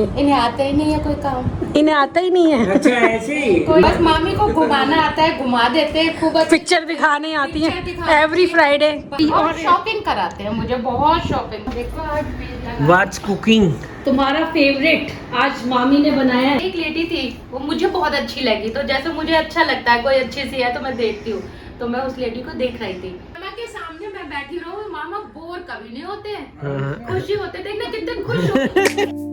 इन्हें आता ही नहीं है कोई काम, इन्हें आता ही नहीं है। अच्छा ऐसे ही। कोई बस मामी को घुमाना आता है, घुमा देते हैं खूब। पिक्चर दिखाने आती है पिक्चर दिखाते एवरी फ्राइडे। और शॉपिंग कराते हैं मुझे, बहुत शॉपिंग। देखो आज पिज़्ज़ा। What's cooking? तुम्हारा फेवरेट आज मामी ने बनाया है। एक लेडी थी, वो मुझे बहुत अच्छी लगी, तो जैसे मुझे अच्छा लगता है कोई अच्छी सी है तो मैं देखती हूँ, तो मैं उस लेडी को देख रही थी। मामा के सामने मैं बैठी रहूँ, मामा बोर कभी नहीं होते हैं, खुशी होते, देखना कितने खुश होते।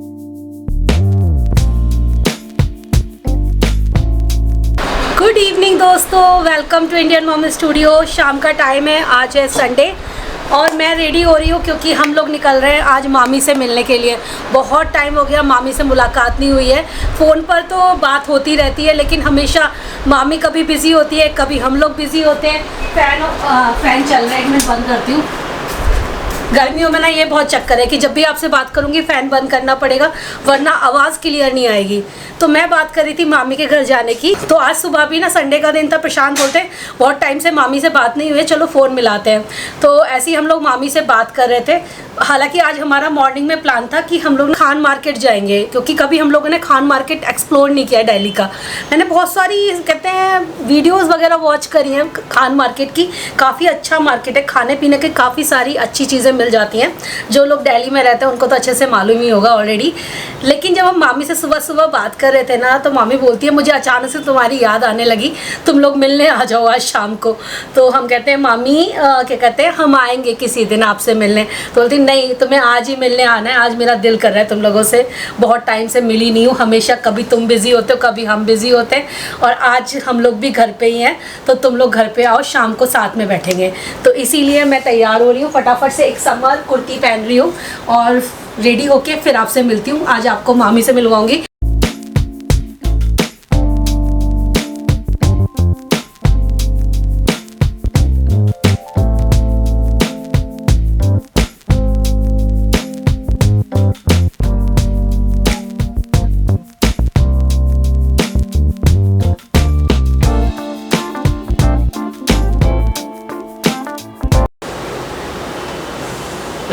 गुड इवनिंग दोस्तों, welcome to Indian mom studio. शाम का टाइम है, आज है संडे और मैं रेडी हो रही हूँ क्योंकि हम लोग निकल रहे हैं आज मामी से मिलने के लिए। बहुत टाइम हो गया मामी से मुलाकात नहीं हुई है। फ़ोन पर तो बात होती रहती है लेकिन हमेशा मामी कभी बिज़ी होती है, कभी हम लोग बिज़ी होते हैं। फ़ैन चल रहा है, एक मिनट बंद करती हूँ। गर्मियों में ना ये बहुत चक्कर है कि जब भी आपसे बात करूंगी फ़ैन बंद करना पड़ेगा वरना आवाज़ क्लियर नहीं आएगी। तो मैं बात कर रही थी मामी के घर जाने की, तो आज सुबह भी ना संडे का दिन था, प्रशांत बोलते बहुत टाइम से मामी से बात नहीं हुई है, चलो फ़ोन मिलाते हैं। तो ऐसे ही हम लोग मामी से बात कर रहे थे। हालांकि आज हमारा मॉर्निंग में प्लान था कि हम लोग खान मार्केट जाएंगे क्योंकि कभी हम लोगों ने खान मार्केट एक्सप्लोर नहीं किया दिल्ली का। मैंने बहुत सारी कहते हैं वीडियोस वगैरह वॉच करी हैं खान मार्केट की। काफ़ी अच्छा मार्केट है, खाने पीने की काफ़ी सारी अच्छी चीज़ें मिल जाती हैं। जो लोग दिल्ली में रहते हैं उनको तो अच्छे से मालूम ही होगा ऑलरेडी। लेकिन जब हम मामी से सुबह सुबह बात कर रहे थे ना, तो मामी बोलती है मुझे अचानक से तुम्हारी याद आने लगी, तुम लोग मिलने आ जाओ आज शाम को। तो हम कहते हैं मामी क्या कहते हैं हम आएंगे किसी दिन आपसे मिलने। तो बोलती नहीं, तुम्हें आज ही मिलने आना है, आज मेरा दिल कर रहा है तुम लोगों से, बहुत टाइम से मिली नहीं हूँ। हमेशा कभी तुम बिज़ी होते हो कभी हम बिज़ी होते हैं और आज हम लोग भी घर पे ही हैं, तो तुम लोग घर पे आओ, शाम को साथ में बैठेंगे। तो इसीलिए मैं तैयार हो रही हूँ, फटाफट से एक समर कुर्ती पहन रही हूँ और रेडी होके फिर आपसे मिलती हूँ। आज आपको मामी से मिलवाऊंगी।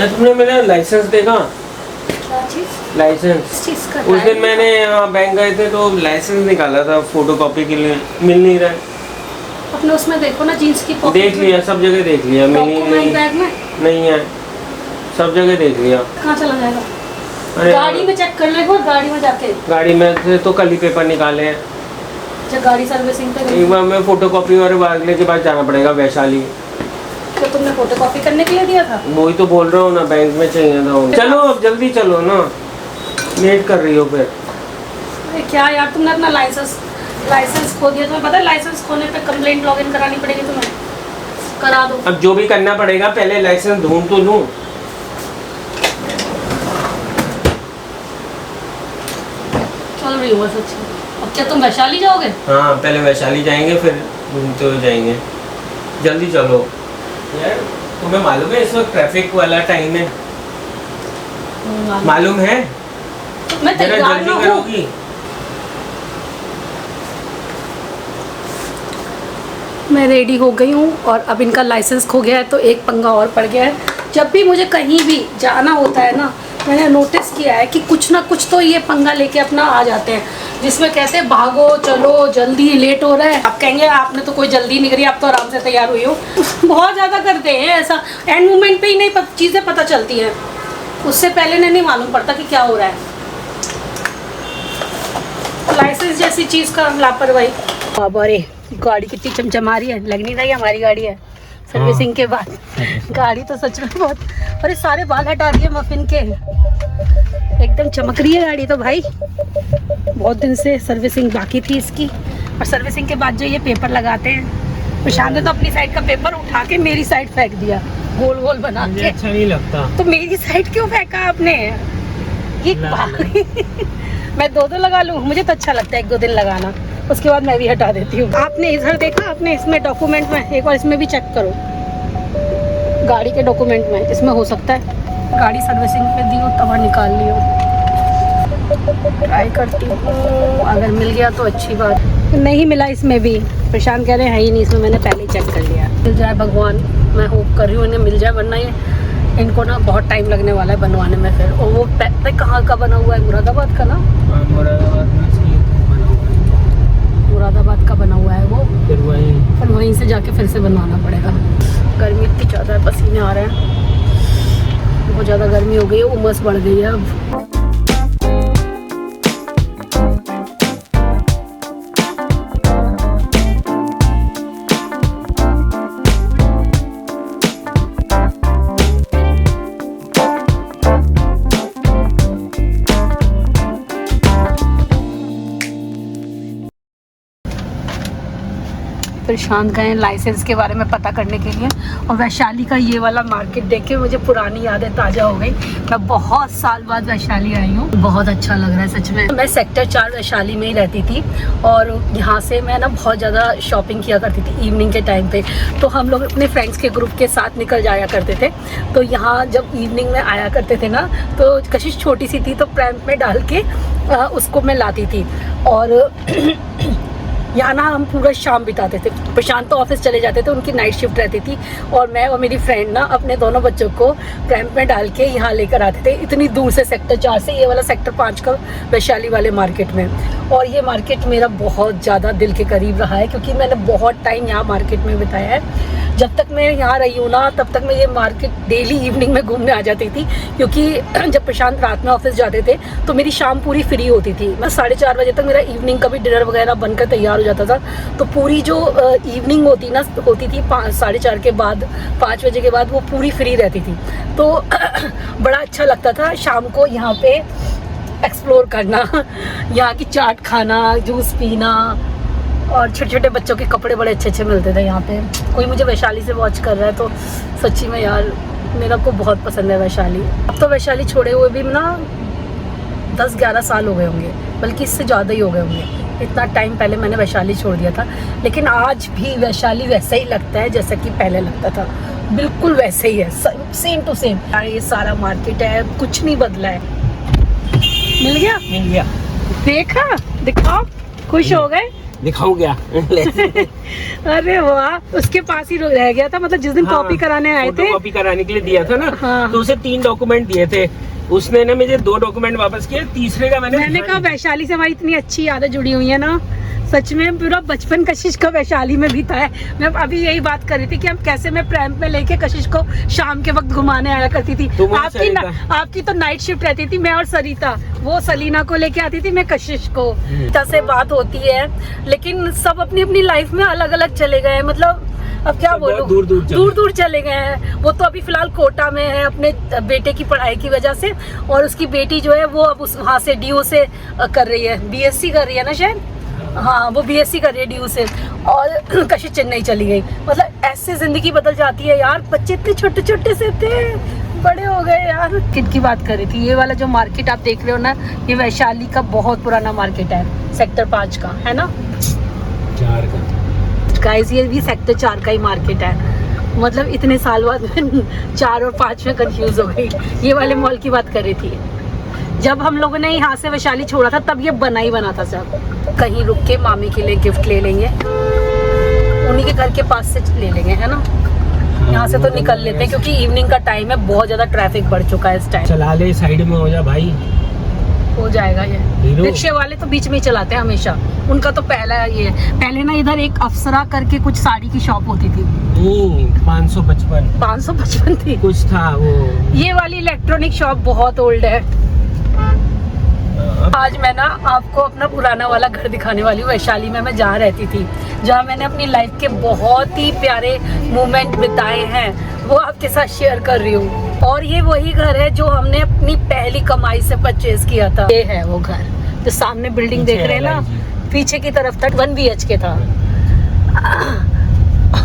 तुमने मेरा लाइसेंस देखा? क्या चीज़? लाइसेंस चीज़ का उस दिन मैंने यहाँ बैंक गए थे तो लाइसेंस निकाला था फोटोकॉपी के लिए, मिल नहीं रहा है। अपने उसमें देखो ना, जीन्स की पॉकेट देख लिया, सब जगह देख लिया, मिल ही नहीं। बैग में नहीं है, सब जगह देख लिया। कहाँ चला जाएगा? अरे गाड़ी में चेक कर लेगा, गाड़ी में जाके। गाड़ी में से तो कल ही पेपर निकाले हैं। अच्छा, गाड़ी सर्विसिंग पे एक बार मैं फोटोकॉपी और अगले के बाद जाना पड़ेगा वैशाली। तो तुमने फोटोकॉपी करने के लिए दिया था? वही तो बोल रहा हूँ ना, बैंक में चाहिए था। चलो अब जल्दी चलो ना, लेट कर रही हो फिर। अरे क्या यार, तुमने अपना लाइसेंस खो दिया। तुम्हें पता है लाइसेंस खोने पे कंप्लेंट लॉगिन करानी पड़ेगी तुम्हें। करा दो। अब जो भी करना पड़ेगा, पहले लाइसेंस ढूंढ तो लूँ। चल रही हो सच्ची। अब क्या तुम वैशाली जाओगे? हाँ, पहले वैशाली जाएंगे फिर घूमते हुए जाएंगे। जल्दी चलो यार। तुम्हें मालूम है इस वक्त ट्रैफिक वाला टाइम है? मालूम है? मैं जरा तैयार जल्दी हूँ। करोगी? मैं रेडी हो गई हूँ और अब इनका लाइसेंस खो गया है तो एक पंगा और पड़ गया है। जब भी मुझे कहीं भी जाना होता है ना, मैंने नोटिस किया है कि कुछ ना कुछ तो ये पंगा लेके अपना आ जाते हैं, जिसमें कहते हैं भागो चलो जल्दी लेट हो रहा है। आप कहेंगे आपने तो कोई जल्दी नहीं करी, आप तो आराम से तैयार हुई हो। बहुत ज़्यादा करते हैं ऐसा, एंड मोमेंट पे ही नहीं चीज़ें पता चलती हैं, उससे पहले नहीं मालूम पड़ता कि क्या हो रहा है। लाइसेंस जैसी चीज़ का लापरवाही। बाबा रे, गाड़ी कितनी चमचमा रही है, लग नहीं रही हमारी गाड़ी है। सर्विसिंग के बाद गाड़ी तो सच में बहुत, अरे सारे बाल हटा दिए मफिन के, एकदम चमक रही है गाड़ी तो भाई। बहुत दिन से सर्विसिंग बाकी थी इसकी, और सर्विसिंग के बाद जो ये पेपर लगाते हैं, प्रशांत ने तो अपनी साइड का पेपर उठा के मेरी साइड फेंक दिया, गोल गोल बना के। अच्छा नहीं लगता तो मेरी साइड क्यों फेंका आपने? ये मैं दो लगा लूँ, मुझे तो अच्छा लगता है एक दो दिन लगाना, उसके बाद मैं भी हटा देती हूँ। आपने इधर देखा, आपने इसमें डॉक्यूमेंट में एक बार इसमें भी चेक करो, गाड़ी के डॉक्यूमेंट में इसमें हो सकता है गाड़ी सर्विसिंग पे दी हो तब निकाल लियो। ट्राई करती हूँ, अगर मिल गया तो अच्छी बात। नहीं मिला इसमें भी, प्रशांत कह रहे हैं ही नहीं इसमें, मैंने पहले ही चेक कर लिया। मिल जाए भगवान, मैं होप कर रही हूँ इन्हें मिल जाए, वरना ये इनको ना बहुत टाइम लगने वाला है बनवाने में फिर। और वो कहाँ का बना हुआ है? मुरादाबाद का ना? मुरादाबाद में से बना हुआ है। मुरादाबाद का बना हुआ है वो। फिर वहीं से जाके फिर से बनवाना पड़ेगा। गर्मी इतनी ज़्यादा है, पसीने आ रहे हैं, बहुत ज़्यादा गर्मी हो गई है, उमस बढ़ गई है अब। प्रशांत गए लाइसेंस के बारे में पता करने के लिए, और वैशाली का ये वाला मार्केट देख के मुझे पुरानी यादें ताज़ा हो गई। मैं बहुत साल बाद वैशाली आई हूँ, बहुत अच्छा लग रहा है सच में। मैं सेक्टर 4 वैशाली में ही रहती थी और यहाँ से मैं ना बहुत ज़्यादा शॉपिंग किया करती थी इवनिंग के टाइम पे। तो हम लोग अपने फ्रेंड्स के ग्रुप के साथ निकल जाया करते थे। तो यहाँ जब इवनिंग में आया करते थे ना, तो कशिश छोटी सी थी तो प्रैंप में डाल के उसको मैं लाती थी। और यहाँ ना हम पूरा शाम बिताते थे। प्रशांत तो ऑफिस चले जाते थे, उनकी नाइट शिफ्ट रहती थी, और मैं और मेरी फ्रेंड ना अपने दोनों बच्चों को प्रैंप में डाल के यहाँ लेकर आते थे, इतनी दूर से सेक्टर 4 से, ये वाला सेक्टर 5 का वैशाली वाले मार्केट में। और ये मार्केट मेरा बहुत ज़्यादा दिल के करीब रहा है क्योंकि मैंने बहुत टाइम यहाँ मार्केट में बिताया है। जब तक मैं यहाँ रही हूँ ना, तब तक मैं ये मार्केट डेली इवनिंग में घूमने आ जाती थी, क्योंकि जब प्रशांत रात में ऑफिस जाते थे तो मेरी शाम पूरी फ्री होती थी। मैं 4:30 बजे तक मेरा इवनिंग का भी डिनर वगैरह बनकर तैयार हो जाता था। तो पूरी जो इवनिंग होती थी 4:30 के बाद, 5 बजे के बाद, वो पूरी फ्री रहती थी। तो बड़ा अच्छा लगता था शाम को यहाँ पे एक्सप्लोर करना, यहाँ की चाट खाना, जूस पीना, और छोटे छोटे बच्चों के कपड़े बड़े अच्छे अच्छे मिलते थे यहाँ पे। कोई मुझे वैशाली से वॉच कर रहा है तो सच्ची में यार मेरा को बहुत पसंद है वैशाली। अब तो वैशाली छोड़े हुए भी ना 10-11 साल हो गए होंगे, बल्कि इससे ज़्यादा ही हो गए होंगे। इतना टाइम पहले मैंने वैशाली छोड़ दिया था, लेकिन आज भी वैशाली वैसा ही लगता है जैसा कि पहले लगता था। बिल्कुल वैसे ही है, सेम टू सेम। ये सारा मार्केट है, कुछ नहीं बदला है। मिल गया देखा, दिखाओ, खुश हो गए? दिखाऊं क्या? अरे वाह, उसके पास ही रह गया था, मतलब जिस दिन कॉपी कराने आए थे, कॉपी कराने के लिए दिया था ना। हाँ। तो उसे 3 डॉक्यूमेंट दिए थे, उसने ना मुझे 2 डॉक्यूमेंट वापस किए, तीसरे का मैंने कहा वैशाली से हमारी इतनी अच्छी यादें जुड़ी हुई है ना, सच में पूरा बचपन कशिश का वैशाली में बीता है। मैं अभी यही बात कर रही थी कि हम कैसे मैं प्रैंप में लेके कशिश को शाम के वक्त घुमाने आया करती थी। आपकी तो नाइट शिफ्ट रहती थी, मैं और सरिता, वो सलीना को लेके आती थी, मैं कशिश को। से बात होती है, लेकिन सब अपनी अपनी लाइफ में अलग अलग चले गए। मतलब अब क्या बोलूं, दूर दूर चले गए हैं। वो तो अभी फिलहाल कोटा में है अपने बेटे की पढ़ाई की वजह से, और उसकी बेटी जो है वो अब वहाँ से डीयू से कर रही है, बीएससी कर रही है ना शायद। हाँ, वो बीएससी कर रही है डीयू से, और कशिश चेन्नई चली गई। मतलब ऐसे जिंदगी बदल जाती है यार। बच्चे इतने छोटे छोटे से थे, बड़े हो गए यार। किड की बात कर रही थी, ये वाला जो मार्केट आप देख रहे हो ना, ये वैशाली का बहुत पुराना मार्केट है, सेक्टर 5 का है ना, 4 का। गाइस ये भी सेक्टर 4 का ही मार्केट है। मतलब इतने साल बाद मैं 4 और 5 में कंफ्यूज हो गई। ये वाले मॉल की बात कर रही थी। जब हम लोगों ने यहाँ से वैशाली छोड़ा था तब ये बना ही बना था सब। कहीं रुक के मामी के लिए गिफ्ट ले लेंगे, उन्हीं के घर के पास से ले लेंगे, है ना। यहाँ से तो निकल लेते हैं क्योंकि इवनिंग का टाइम है, बहुत ज्यादा ट्रैफिक बढ़ चुका है इस टाइम। चला ले, साइड में हो जा भाई, हो जाएगा ये। रिक्शे वाले तो बीच में ही चलाते हैं हमेशा, उनका तो पहला ये है। पहले ना इधर एक अप्सरा करके कुछ साड़ी की शॉप होती थी, 555 थी कुछ था वो। ये वाली इलेक्ट्रॉनिक शॉप बहुत ओल्ड है। आज मैं ना आपको अपना पुराना वाला घर दिखाने वाली हूँ। वैशाली में मैं जहाँ रहती थी, जहाँ मैंने अपनी लाइफ के बहुत ही प्यारे मोमेंट बिताए हैं, वो आपके साथ शेयर कर रही हूँ। और ये वही घर है जो हमने अपनी पहली कमाई से परचेज किया था। ये है वो घर जो सामने बिल्डिंग देख रहे हैं ना, पीछे की तरफ तक 1 BHK था।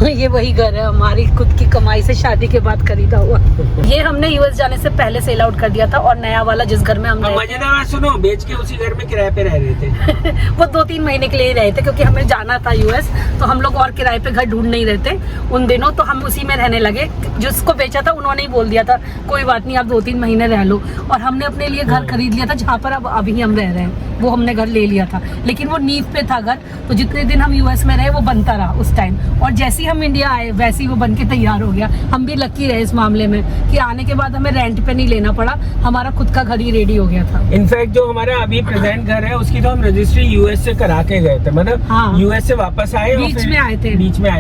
ये वही घर है, हमारी खुद की कमाई से शादी के बाद खरीदा हुआ। ये हमने यूएस जाने से पहले सेल आउट कर दिया था, और नया वाला जिस घर में हम मजेदार सुनो, बेच के उसी घर में किराए पे रह रहे थे। वो 2-3 महीने के लिए रहे थे क्योंकि हमें जाना था यूएस, तो हम लोग और किराए पे घर ढूंढ नहीं रहे थे उन दिनों, तो हम उसी में रहने लगे। जिसको बेचा था उन्होंने ही बोल दिया था कोई बात नहीं, आप 2-3 महीने रह लो, और हमने अपने लिए घर खरीद लिया था जहाँ पर अब अभी हम रह रहे हैं। वो हमने घर ले लिया था, लेकिन वो नींव पे था घर। तो जितने दिन हम यूएस में रहे वो बनता रहा उस टाइम, और जैसे ही हम इंडिया आए वैसे ही वो बन के तैयार हो गया। हम भी लकी रहे इस मामले में कि आने के बाद हमें रेंट पे नहीं लेना पड़ा, हमारा खुद का घर ही रेडी हो गया था। इनफैक्ट जो हमारा अभी प्रेजेंट घर है उसकी तो हम रजिस्ट्री यूएस से करा के गए थे, मतलब हाँ। यूएस से वापस आए, बीच में आए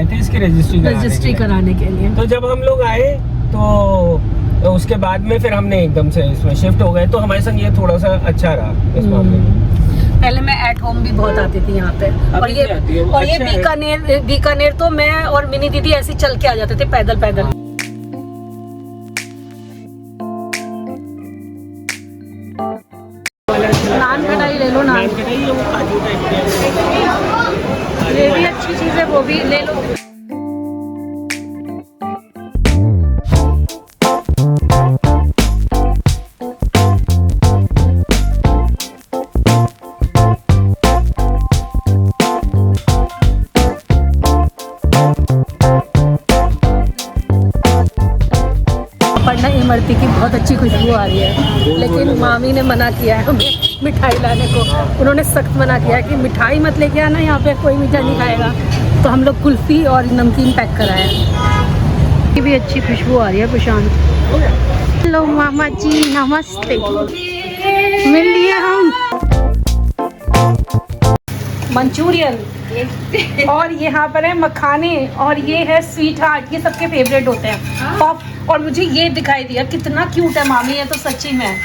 थे इसकी रजिस्ट्री कराने के लिए। तो जब हम लोग आए तो उसके बाद में फिर हमने एकदम से इसमें शिफ्ट हो गए, तो हमारे संग ये थोड़ा सा अच्छा रहा इस मामले में। पहले मैं एट होम भी बहुत आती थी यहाँ पे, और ये अच्छा बीकानेर तो मैं और मिनी दीदी ऐसे चल के आ जाते थे पैदल पैदल। नान कढ़ाई ले लो, नान कढ़ाई वो काजू टाइप के, ये भी अच्छी चीज है, वो भी ले लो। इमरती की बहुत अच्छी खुशबू आ रही है, लेकिन मामी ने मना किया है हमें मिठाई लाने को। उन्होंने सख्त मना किया है कि मिठाई मत लेके आना, यहाँ पे कोई मीठा नहीं खाएगा। तो हम लोग कुल्फी और नमकीन पैक कराए हैं। ये भी अच्छी खुशबू आ रही है प्रशांत। हेलो मामा जी, नमस्ते। मिल लिए हम मंचूरियन और यहाँ पर है मखाने, और ये है स्वीट हार्ट, ये सबके फेवरेट होते हैं पॉप। और मुझे ये दिखाई दिया, कितना क्यूट है मामी, ये तो सच्ची में।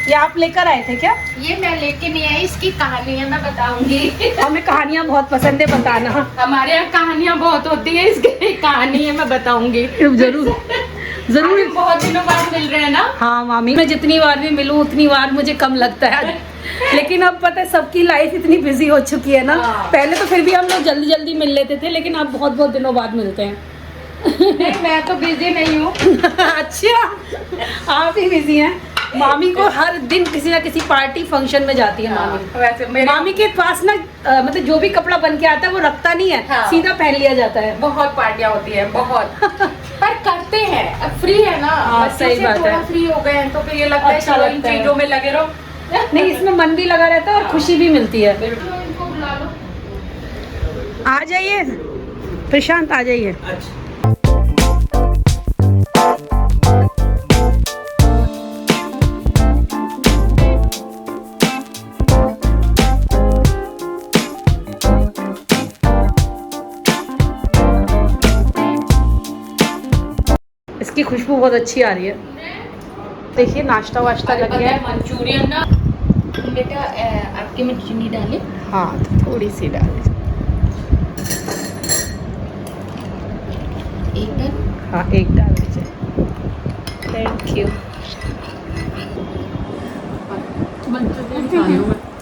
ये आप लेकर आए थे क्या? ये मैं लेके नहीं आई, इसकी कहानी है, मैं बताऊंगी। हमें कहानियाँ बहुत पसंद है, बताना। हमारे यहाँ कहानियाँ बहुत होती है, इसकी कहानी है, मैं बताऊंगी। जरूर जरूर। बहुत दिनों बाद मिल रहे हैं ना। हाँ मामी, मैं जितनी बार भी मिलूं उतनी बार मुझे कम लगता है। लेकिन अब पता है सबकी लाइफ इतनी बिजी हो चुकी है ना। पहले तो फिर भी हम लोग जल्दी जल्दी मिल लेते थे, लेकिन अब बहुत बहुत दिनों बाद मिलते हैं। नहीं, मैं तो बिजी नहीं हूँ। अच्छा, आप ही बिजी हैं। मामी को हर दिन किसी ना किसी पार्टी फंक्शन में जाती है मामी। वैसे मामी के पास ना मतलब जो भी कपड़ा बन के आता है वो रखता नहीं है, हाँ। सीधा पहन लिया जाता है। बहुत पार्टियां होती है, बहुत। पर करते हैं, अब फ्री है ना। हाँ, सही बात है। फ्री हो गए हैं तो फिर ये लगता है अच्छा चलो इन लगता है। चीजों में लगे रहो। नहीं, इसमें मन भी लगा रहता है और खुशी भी मिलती है। इनको बुला लो। आ जाइए प्रशांत, आ जाइए। अच्छा। इसकी खुशबू बहुत अच्छी आ रही है। देखिए नाश्ता वाश्ता लग गया है। मंचूरियन ना बेटा, आपके में चीनी डाले। हाँ, तो थोड़ी सी डालें। एक डाल। हाँ, एक डाल दीजिए। Thank you.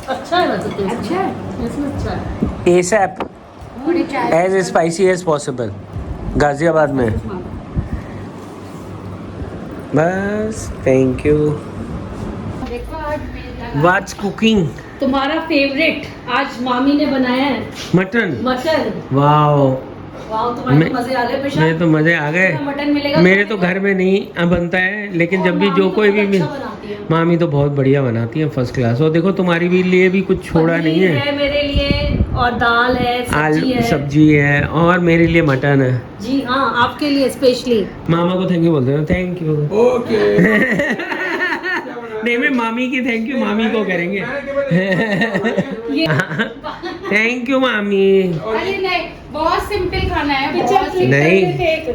अच्छा है वैसे तो। अच्छा है। इसमें अच्छा है। ASAP, थोड़ी चाय as spicy as possible, Ghaziabad में। बस, थैंक यू। देखो आज मेरा What's cooking? तुम्हारा फेवरेट आज मामी ने बनाया है मटन। मटन। वाओ, वाह, तुम्हारे तो मजे आ गए प्रशांत। मेरे तो मजे आ गए। मटन मिलेगा मेरे तो घर में नहीं बनता है, लेकिन जब भी जो कोई भी मिल, मामी तो बहुत बढ़िया बनाती है, फर्स्ट क्लास। और देखो तुम्हारी भी लिए भी कुछ छोड़ा नहीं है। मेरे लिए और दाल है, सब्जी है। सब्जी है, और मेरे लिए मटन है। जी हाँ, आपके लिए स्पेशली। मामा को थैंक यू बोलते हैं। Thank you. ओके। नहीं, मैं मामी की थैंक यू मामी को करेंगे। थैंक यू मामी। अरे नहीं, बहुत सिंपल खाना है। नहीं,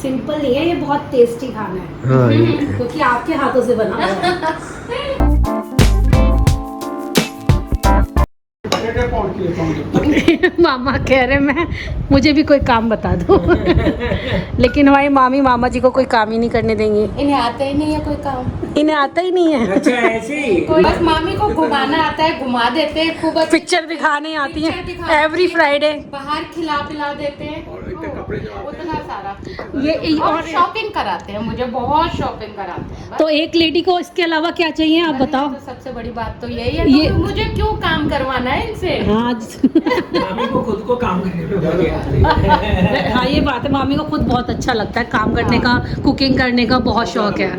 सिंपल नहीं है, ये बहुत टेस्टी खाना है। हाँ, क्योंकि आपके हाथों से बना हुआ है। मामा कह रहे मैं मुझे भी कोई काम बता दो। लेकिन हमारी मामी मामा जी को कोई काम ही नहीं करने देंगी। इन्हें आता ही नहीं है कोई काम। इन्हें आता ही नहीं है। अच्छा ऐसे ही। बस मामी को घुमाना आता है, घुमा देते हैं खूब। पिक्चर दिखाने आती पिक्चर है दिखाने एवरी फ्राइडे। बाहर खिला पिला देते हैं उतना सारा। ये और शॉपिंग कराते हैं, मुझे बहुत शॉपिंग कराते हैं। तो एक लेडी को इसके अलावा क्या चाहिए आप बताओ। तो सबसे बड़ी बात तो यही है, ये तो मुझे क्यों काम करवाना है इनसे। हाँ मामी को खुद को काम करने में मजा आती है। हाँ, ये बात है, मामी को खुद बहुत अच्छा लगता है काम करने का, कुकिंग करने का बहुत शौक है।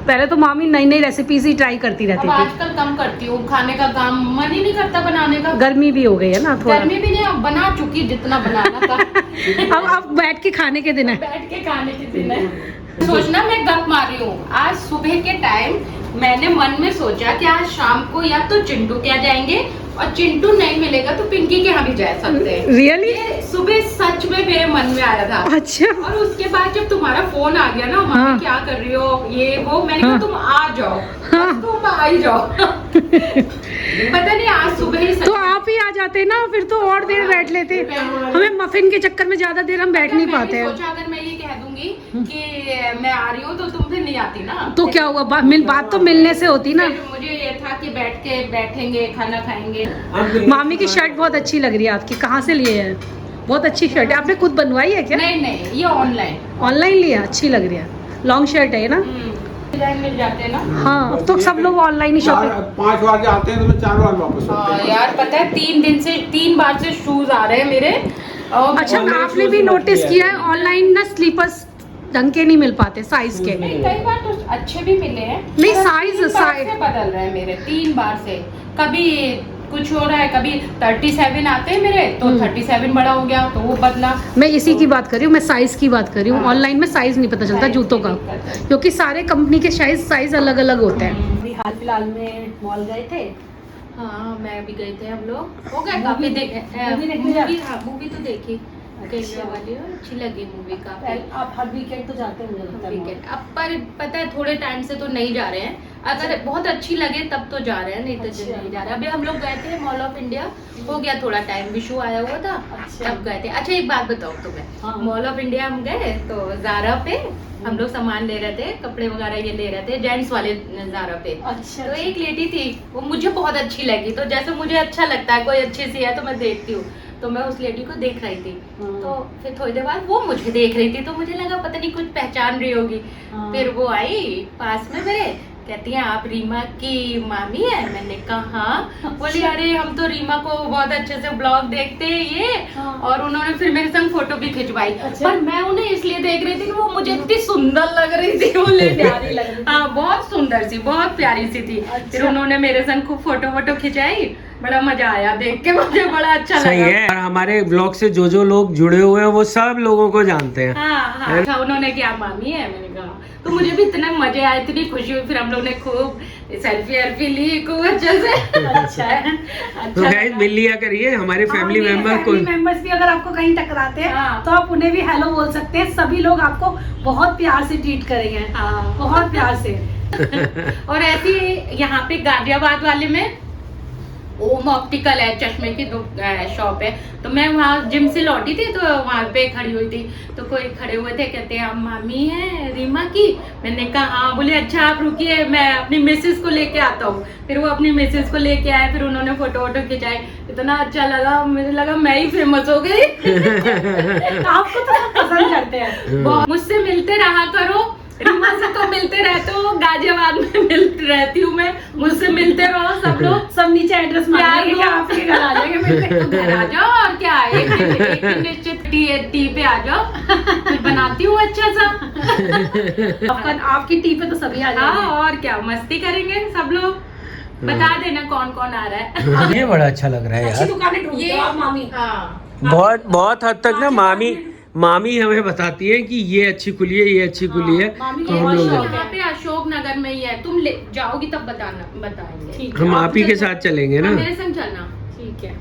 पहले तो मामी नई नई रेसिपीज ही ट्राई करती रहती अब थी। आजकल कम करती हूँ, खाने का काम मन ही नहीं करता बनाने का। गर्मी भी हो गई है ना थोड़ा। गर्मी भी नहीं, अब बना चुकी जितना बनाना था। अब बैठ के खाने के दिन है। बैठ के खाने के दिन है। सोचना मैं गप मार रही हूँ। आज सुबह के टाइम मैंने मन में सोचा कि आज शाम को या तो चिंटू के यहाँ जाएंगे, और चिंटू नहीं मिलेगा तो पिंकी के यहाँ भी जा सकते हैं। रियली? ये सुबह सच में मेरे मन में आया था। अच्छा। और उसके बाद जब तुम्हारा फोन आ गया ना, मम्मी हाँ। क्या कर रही हो ये वो, मैंने कहा हाँ। तुम आ जाओ। हाँ। तुम आ ही जाओ। पता नहीं आज सुबह ही तो आप ही आ जाते ना, फिर तो और देर बैठ लेते। हमें मफिन के चक्कर में ज्यादा देर हम बैठ नहीं पाते हैं। सोचा अगर मैं ये कह दूंगी कि मैं आ रही हूँ तो तुम फिर नहीं आती ना। तो क्या हुआ, बात तो मिलने से होती ना। फिर मुझे ये था कि बैठेंगे खाना खाएंगे। मामी की शर्ट बहुत अच्छी लग रही है आपकी, कहाँ से लिए है? बहुत अच्छी शर्ट है, आपने खुद बनवाई है क्या? नहीं ये ऑनलाइन ऑनलाइन लिया, अच्छी लग रही है। लॉन्ग शर्ट है ना? डिजाइन मिल जाते हैं ना। हाँ, अब तो सब लोग ऑनलाइन ही शॉपिंग। 5 बार के आते हैं तो मैं 4 बार वापस होते हाँ हैं। यार पता है 3 बार से शूज आ रहे हैं मेरे। और अच्छा, online आपने shoes भी ही नोटिस बनती है। किया है ऑनलाइन ना स्लीपर्स ढंग के नहीं मिल पाते साइज के। नहीं, कई बार तो अच्छे भी मिले हैं। नहीं, पर size- 3 बार size- से बदल रहे हैं मेरे, 3 बार से। कभी कुछ हो रहा है, कभी 37 आते हैं मेरे तो 37 बड़ा हो गया तो वो बदला। मैं इसी की बात कर रही हूँ, मैं साइज की बात कर रही हूँ। हाँ। ऑनलाइन में साइज नहीं पता चलता Size जूतों का, की दिक्कत है। क्योंकि सारे कंपनी के साइज अलग अलग होते हैं। अभी हाल फिलहाल में मॉल गए थे। हाँ मैं भी गए थे, हम लोग हो गए Movie काफी movie देखने जा- मूवी तो देखी केरला वाली, और अच्छी लगी मूवी काफी। आप हर वीकेंड तो जाते होंगे वीकेंड अब पर पता है थोड़े टाइम से तो नहीं जा रहे हैं। अगर बहुत अच्छी लगे तब तो जा रहे हैं, नहीं तो अच्छा। नहीं जा रहे। अभी हम लोग गए थे मॉल ऑफ इंडिया, हो गया थोड़ा टाइम, विशु आया हुआ था अच्छा। तब गए थे। अच्छा एक बात बताओ तुम्हें, हाँ। मॉल ऑफ इंडिया हम गए तो जारा पे हम लोग सामान ले रहे थे, कपड़े वगैरह ये ले रहे थे, जेंट्स वाले जारा पे। अच्छा, तो एक लेडी थी, वो मुझे बहुत अच्छी लगी। तो जैसे मुझे अच्छा लगता है कोई अच्छी सी है तो मैं देखती हूँ, तो मैं उस लेडी को देख रही थी। हाँ। तो फिर थोड़ी देर बाद वो मुझे देख रही थी, तो मुझे लगा पता नहीं कुछ पहचान रही होगी। हाँ। फिर वो आई पास में मेरे, कहती है आप रीमा की मामी है? मैंने कहा हाँ। बोली अरे हम तो रीमा को बहुत अच्छे से ब्लॉग देखते हैं ये। हाँ। और उन्होंने फिर मेरे संग फोटो भी खिंचवाई। अच्छा। पर मैं उन्हें इसलिए देख रही थी कि वो मुझे इतनी सुंदर लग रही थी, वो लेडी प्यारी लग रही थी। हाँ बहुत सुंदर सी, बहुत प्यारी सी थी। अच्छा। फिर उन्होंने मेरे संग खूब फोटो वोटो खिंचाई, बड़ा मजा आया देख के, मुझे बड़ा अच्छा सही लगा। है। और हमारे ब्लॉग से जो लोग जुड़े हुए हैं वो सब लोगों को जानते हैं। हाँ अच्छा, उन्होंने क्या मामी है? मैंने कहा तो मुझे भी इतना मजे आए, इतनी खुशी हुई। फिर हम लोग ने खूब सेल्फी ली खूब अच्छे से। अच्छा तो गाइस मिल लिया करिए हमारे फैमिली मेंबर को। मेंबर्स भी अगर आपको कहीं टकराते हैं हाँ। तो आप उन्हें भी हेलो बोल सकते हैं। सभी लोग आपको बहुत प्यार से ट्रीट करेंगे, हाँ। बहुत प्यार से। और ऐसी यहाँ पे गाजियाबाद वाले में ओम ऑप्टिकल है, चश्मे की शॉप है। तो मैं वहाँ जिम से लौटी थी तो वहाँ पे खड़ी हुई थी, तो कोई खड़े हुए थे, कहते हैं आप मामी है रीमा की? मैंने कहा हाँ। बोले अच्छा आप रुकिए मैं अपनी मिसेस को लेके आता हूँ। फिर वो अपनी मिसेस को लेके आए, फिर उन्होंने फोटो वोटो खिंचाए, इतना अच्छा लगा, मुझे लगा मैं ही फेमस हो गई। आपको तो सब पसंद करते हैं। मुझसे मिलते रहा करो, रीमा से तो मिलते रहते हो, गाजियाबाद में मिलती रहती हूँ मैं, मुझसे मिलते रहो सब लोग। सब नीचे एड्रेस प्यार मांगेंगे, दो। आपके घर आ जाएंगे मिलने। तो घर आ जाओ और क्या, एक दिन निश्चित टी पे आ जाओ, कुछ बनाती हूँ अच्छा सा। आपकी टी पे तो सभी आ हाँ जाएंगे। और क्या, मस्ती करेंगे सब लोग। बता देना कौन कौन आ रहा है। ये बड़ा अच्छा लग रहा है अच्छी यार। दुकानें ढूंढते हो आप मामी। हाँ बहुत हद तक ना मामी हमें बताती है कि ये अच्छी खुली है, ये अच्छी खुली है। मामी तो ये हम बहुत लोग शौक जाते यहाँ पे अशोक नगर में ही है, तुम ले जाओगी तब बताएंगे। ठीक हैं। है, हम आप ही के साथ चलेंगे ना हाँ, मेरे संग चलना। ठीक है।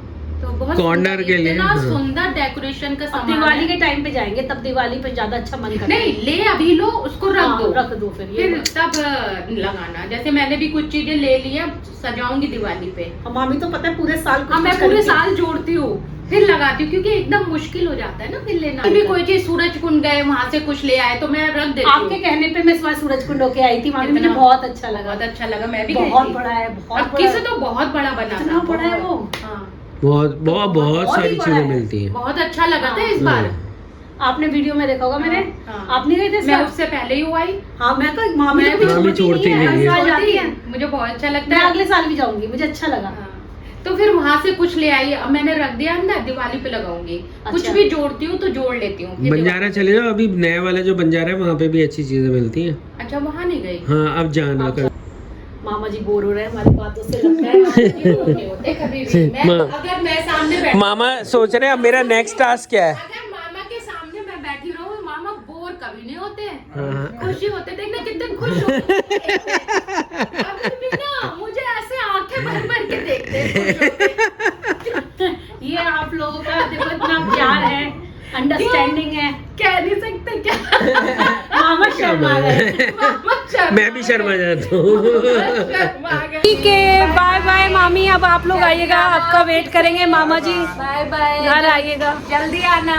तो बहुत Corner सुंदर, के लिए, इतना हाँ। सुंदर डेकोरेशन का अब सामान दिवाली है। के टाइम पे जाएंगे, तब दिवाली पे ज्यादा अच्छा मन करता है। नहीं ले अभी लो, उसको रख हाँ, दो, रख दो फिर ये फिर तब लगाना। जैसे मैंने भी कुछ चीजें ले ली है, सजाऊंगी दिवाली पे। मामी तो पता है पूरे साल हाँ मैं पूरे साल जोड़ती हूँ फिर लगाती हूँ, क्योंकि एकदम मुश्किल हो जाता है ना फिर लेना। भी कोई चीज सूरज कुंड गए वहाँ से कुछ ले आए तो मैं रख देती हूँ। आपके कहने पे मैं इस बार सूरज कुंड होके आई थी मामी, मुझे कितना? बहुत अच्छा लगा। बहुत अच्छा लगा, मैं भी गई बहुत थी। बड़ा है, बहुत अक्की बड़ा से है। तो बहुत बड़ा बना इतना था, बड़ा है वो? हाँ बहुत ही सारी बड़ा चीजें है। मिलती हैं। बहुत अच्छा लगा था इस बार। आपने वीडियो में देखा होगा मैंने। हाँ। आप नहीं गए थे इस मैं बार? उससे पहले ही हुआ ही। हाँ मैं तो मामी मैं को भी मामी छोड़ती छोड़ती नहीं है, नहीं हर है। साल जाती है। मुझे बहुत अच्छा लगता मैं है। अगले साल भी जाऊंगी, मुझे अच्छा लगा। हाँ। तो फिर वहाँ से कुछ ले आई, अब मैंने रख दिया अंदर, दिवाली पे लगाऊंगी। कुछ अच्छा। भी जोड़ती हूँ तो जोड़ लेती हूँ। फिर बंजारा चले जाओ, अभी नया वाला जो बंजारा है वहाँ पे भी अच्छी चीजें मिलती हैं। अच्छा, वहाँ नहीं गई। हाँ अब जाना कर। मामा जी बोर हो रहे हैं हमारी बातों से, लगता है नहीं होते कभी भी। अगर मैं सामने बैठ, मामा सोच रहे हैं अब मेरा नेक्स्ट टास्क क्या है। अगर मामा के सामने मैं बैठी रहूँ, मामा बोर कभी नहीं होते। हाँ। खुशी होते, देखना कितने खुश होते। अभी भी ना मुझे ऐसे आंखें भर भर के देखते हैं, खुश होते। ये आप लोगों का देखो इतना प्यार है, अंडरस्टैंडिंग है, कह नहीं सकते क्या। मामा शर्मा गए। मामा शर्मा मैं भी शर्मा जाता हूँ। शर्मा गए। ठीक है, बाय बाय मामी। अब आप लोग आइएगा, आपका वेट करेंगे मामा जी। बाय बाय, घर आइएगा, जल्दी आना।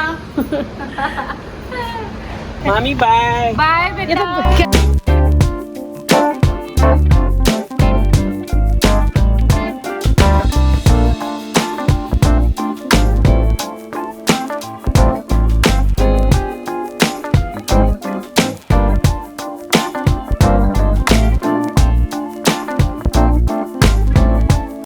मामी बाय। बाय ये बेटा। तो